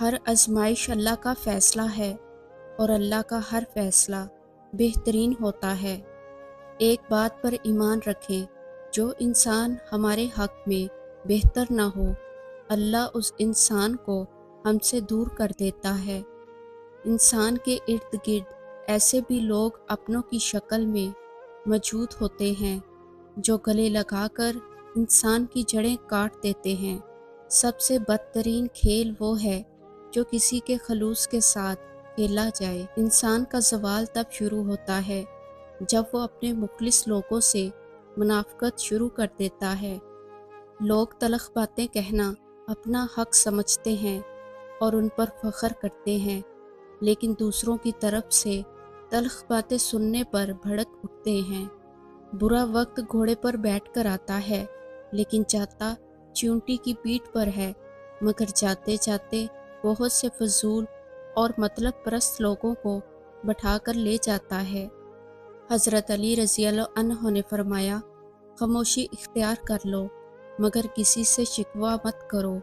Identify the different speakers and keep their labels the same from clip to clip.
Speaker 1: ہر آزمائش اللہ کا فیصلہ ہے اور اللہ کا ہر فیصلہ بہترین ہوتا ہے۔ ایک بات پر ایمان رکھیں، جو انسان ہمارے حق میں بہتر نہ ہو، اللہ اس انسان کو ہم سے دور کر دیتا ہے۔ انسان کے ارد گرد ایسے بھی لوگ اپنوں کی شکل میں موجود ہوتے ہیں جو گلے لگا کر انسان کی جڑیں کاٹ دیتے ہیں۔ سب سے بدترین کھیل وہ ہے جو کسی کے خلوص کے ساتھ کھیلا جائے۔ انسان کا زوال تب شروع ہوتا ہے جب وہ اپنے مخلص لوگوں سے منافقت شروع کر دیتا ہے۔ لوگ تلخ باتیں کہنا اپنا حق سمجھتے ہیں اور ان پر فخر کرتے ہیں، لیکن دوسروں کی طرف سے تلخ باتیں سننے پر بھڑک اٹھتے ہیں۔ برا وقت گھوڑے پر بیٹھ کر آتا ہے، لیکن جاتا چیونٹی کی پیٹھ پر ہے، مگر جاتے جاتے بہت سے فضول اور مطلب پرست لوگوں کو بٹھا کر لے جاتا ہے۔ حضرت علی رضی اللہ عنہ نے فرمایا، خاموشی اختیار کر لو مگر کسی سے شکوہ مت کرو،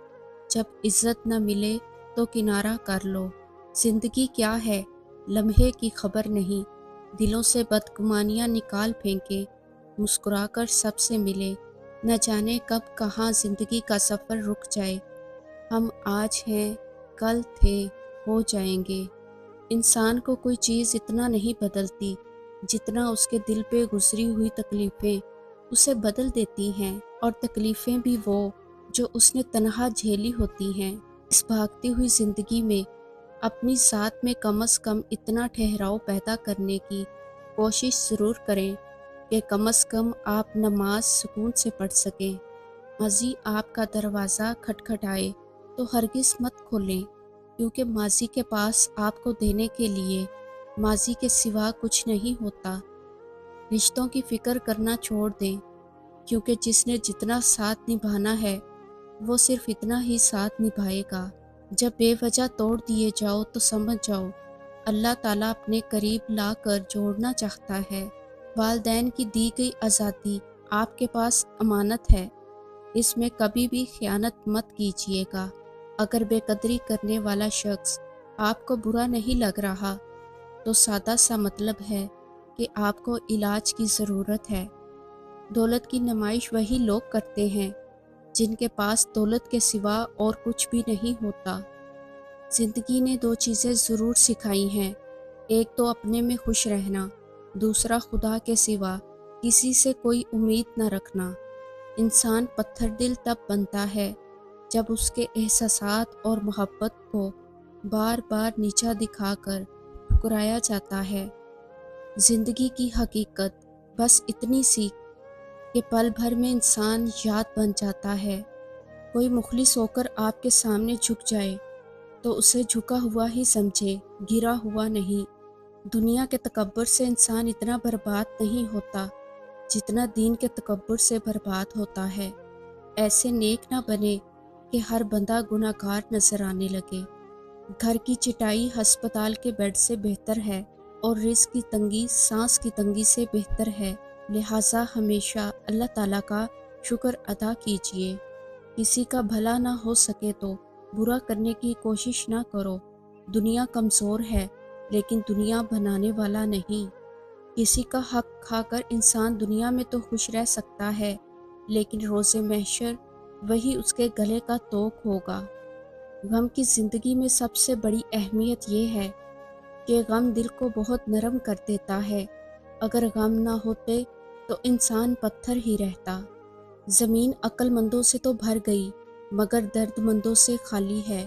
Speaker 1: جب عزت نہ ملے تو کنارہ کر لو۔ زندگی کیا ہے، لمحے کی خبر نہیں، دلوں سے بدگمانیاں نکال پھینکے، مسکرا کر سب سے ملے، نہ جانے کب کہاں زندگی کا سفر رک جائے، ہم آج ہیں کل تھے ہو جائیں گے۔ انسان کو کوئی چیز اتنا نہیں بدلتی جتنا اس کے دل پہ گزری ہوئی تکلیفیں اسے بدل دیتی ہیں، اور تکلیفیں بھی وہ جو اس نے تنہا جھیلی ہوتی ہیں۔ اس بھاگتی ہوئی زندگی میں اپنی ذات میں کم از کم اتنا ٹھہراؤ پیدا کرنے کی کوشش ضرور کریں کہ کم از کم آپ نماز سکون سے پڑھ سکیں۔ ماضی آپ کا دروازہ کھٹکھٹائے تو ہرگز مت کھولیں، کیونکہ ماضی کے پاس آپ کو دینے کے لیے ماضی کے سوا کچھ نہیں ہوتا۔ رشتوں کی فکر کرنا چھوڑ دیں، کیونکہ جس نے جتنا ساتھ نبھانا ہے وہ صرف اتنا ہی ساتھ نبھائے گا۔ جب بے وجہ توڑ دیے جاؤ تو سمجھ جاؤ اللہ تعالیٰ اپنے قریب لا کر جوڑنا چاہتا ہے۔ والدین کی دی گئی آزادی آپ کے پاس امانت ہے، اس میں کبھی بھی خیانت مت کیجیے گا۔ اگر بے قدری کرنے والا شخص آپ کو برا نہیں لگ رہا تو سادہ سا مطلب ہے کہ آپ کو علاج کی ضرورت ہے۔ دولت کی نمائش وہی لوگ کرتے ہیں جن کے پاس دولت کے سوا اور کچھ بھی نہیں ہوتا۔ زندگی نے دو چیزیں ضرور سکھائی ہیں، ایک تو اپنے میں خوش رہنا، دوسرا خدا کے سوا کسی سے کوئی امید نہ رکھنا۔ انسان پتھر دل تب بنتا ہے جب اس کے احساسات اور محبت کو بار بار نیچا دکھا کر ٹھکرایا جاتا ہے۔ زندگی کی حقیقت بس اتنی سی کہ پل بھر میں انسان یاد بن جاتا ہے۔ کوئی مخلص ہو کر آپ کے سامنے جھک جائے تو اسے جھکا ہوا ہی سمجھے، گرا ہوا نہیں۔ دنیا کے تکبر سے انسان اتنا برباد نہیں ہوتا جتنا دین کے تکبر سے برباد ہوتا ہے۔ ایسے نیک نہ بنے کہ ہر بندہ گناہ گار نظر آنے لگے۔ گھر کی چٹائی ہسپتال کے بیڈ سے بہتر ہے، اور رزق کی تنگی سانس کی تنگی سے بہتر ہے۔ لہٰذا ہمیشہ اللہ تعالیٰ کا شکر ادا کیجیے۔ کسی کا بھلا نہ ہو سکے تو برا کرنے کی کوشش نہ کرو۔ دنیا کمزور ہے لیکن دنیا بنانے والا نہیں۔ کسی کا حق کھا کر انسان دنیا میں تو خوش رہ سکتا ہے، لیکن روز محشر وہی اس کے گلے کا توق ہوگا۔ غم کی زندگی میں سب سے بڑی اہمیت یہ ہے کہ غم دل کو بہت نرم کر دیتا ہے۔ اگر غم نہ ہوتے تو انسان پتھر ہی رہتا۔ زمین عقل مندوں سے تو بھر گئی مگر درد مندوں سے خالی ہے۔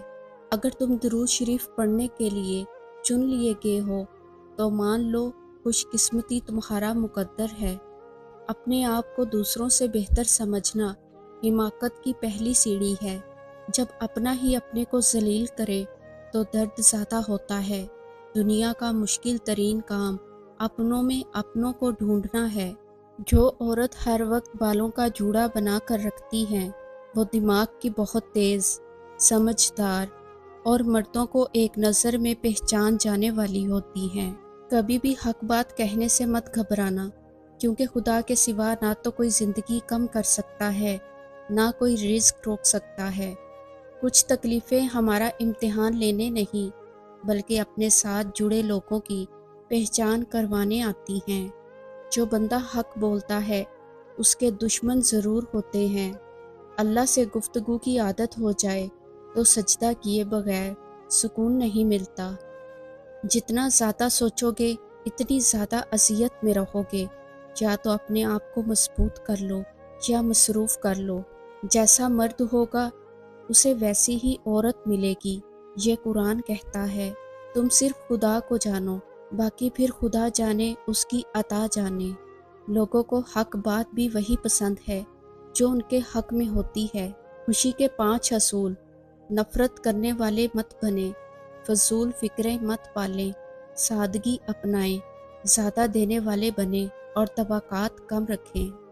Speaker 1: اگر تم درود شریف پڑھنے کے لیے چن لیے گئے ہو تو مان لو خوش قسمتی تمہارا مقدر ہے۔ اپنے آپ کو دوسروں سے بہتر سمجھنا حماقت کی پہلی سیڑھی ہے۔ جب اپنا ہی اپنے کو ذلیل کرے تو درد زیادہ ہوتا ہے۔ دنیا کا مشکل ترین کام اپنوں میں اپنوں کو ڈھونڈنا ہے۔ جو عورت ہر وقت بالوں کا جوڑا بنا کر رکھتی ہیں وہ دماغ کی بہت تیز، سمجھدار اور مردوں کو ایک نظر میں پہچان جانے والی ہوتی ہیں۔ کبھی بھی حق بات کہنے سے مت گھبرانا، کیونکہ خدا کے سوا نہ تو کوئی زندگی کم کر سکتا ہے، نہ کوئی رزق روک سکتا ہے۔ کچھ تکلیفیں ہمارا امتحان لینے نہیں بلکہ اپنے ساتھ جڑے لوگوں کی پہچان کروانے آتی ہیں۔ جو بندہ حق بولتا ہے اس کے دشمن ضرور ہوتے ہیں۔ اللہ سے گفتگو کی عادت ہو جائے تو سجدہ کیے بغیر سکون نہیں ملتا۔ جتنا زیادہ سوچو گے اتنی زیادہ اذیت میں رہو گے۔ یا تو اپنے آپ کو مضبوط کر لو یا مصروف کر لو۔ جیسا مرد ہوگا اسے ویسی ہی عورت ملے گی، یہ قرآن کہتا ہے۔ تم صرف خدا کو جانو، باقی پھر خدا جانے اس کی عطا جانے۔ لوگوں کو حق بات بھی وہی پسند ہے جو ان کے حق میں ہوتی ہے۔ خوشی کے 5 اصول: نفرت کرنے والے مت بنیں، فضول فکریں مت پالیں، سادگی اپنائیں، زیادہ دینے والے بنیں اور توقعات کم رکھیں۔